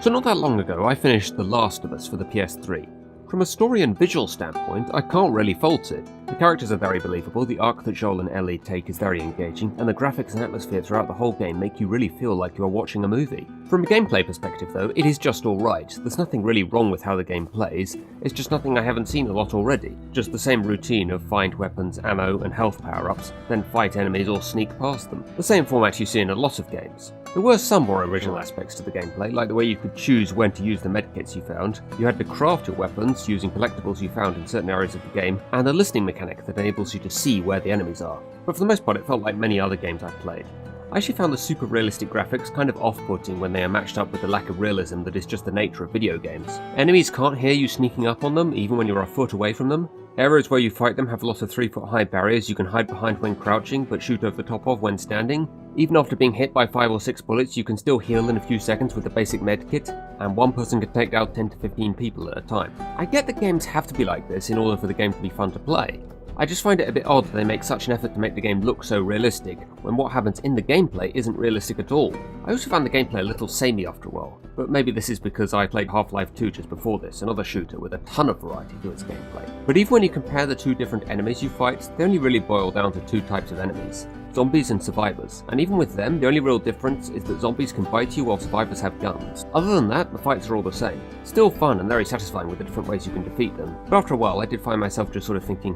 So not that long ago, I finished The Last of Us for the PS3. From a story and visual standpoint, I can't really fault it. The characters are very believable, the arc that Joel and Ellie take is very engaging, and the graphics and atmosphere throughout the whole game make you really feel like you are watching a movie. From a gameplay perspective though, it is just alright. There's nothing really wrong with how the game plays, it's just nothing I haven't seen a lot already. Just the same routine of find weapons, ammo, and health power-ups, then fight enemies or sneak past them. The same format you see in a lot of games. There were some more original aspects to the gameplay, like the way you could choose when to use the medkits you found, you had to craft your weapons using collectibles you found in certain areas of the game, and a listening mechanic that enables you to see where the enemies are. But for the most part it felt like many other games I've played. I actually found the super realistic graphics kind of off-putting when they are matched up with the lack of realism that is just the nature of video games. Enemies can't hear you sneaking up on them, even when you're a foot away from them. Areas where you fight them have lots of 3-foot high barriers you can hide behind when crouching, but shoot over the top of when standing. Even after being hit by 5 or 6 bullets, you can still heal in a few seconds with the basic medkit, and one person can take out 10 to 15 people at a time. I get that games have to be like this in order for the game to be fun to play. I just find it a bit odd that they make such an effort to make the game look so realistic, when what happens in the gameplay isn't realistic at all. I also found the gameplay a little samey after a while, but maybe this is because I played Half-Life 2 just before this, another shooter with a ton of variety to its gameplay. But even when you compare the two different enemies you fight, they only really boil down to two types of enemies. Zombies and survivors, and even with them, the only real difference is that zombies can bite you while survivors have guns. Other than that, the fights are all the same. Still fun and very satisfying with the different ways you can defeat them, but after a while I did find myself just sort of thinking,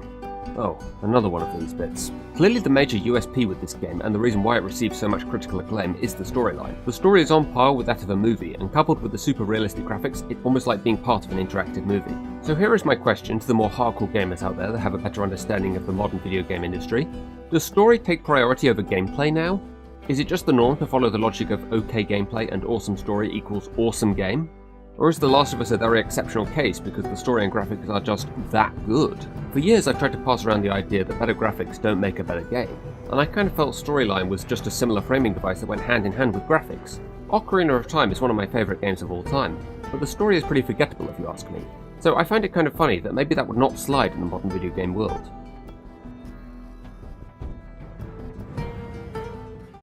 oh, another one of these bits. Clearly the major USP with this game, and the reason why it receives so much critical acclaim, is the storyline. The story is on par with that of a movie, and coupled with the super realistic graphics, it's almost like being part of an interactive movie. So here is my question to the more hardcore gamers out there that have a better understanding of the modern video game industry. Does story take priority over gameplay now? Is it just the norm to follow the logic of okay gameplay and awesome story equals awesome game? Or is The Last of Us a very exceptional case because the story and graphics are just that good? For years I've tried to pass around the idea that better graphics don't make a better game, and I kind of felt storyline was just a similar framing device that went hand in hand with graphics. Ocarina of Time is one of my favourite games of all time, but the story is pretty forgettable if you ask me. So I find it kind of funny that maybe that would not slide in the modern video game world.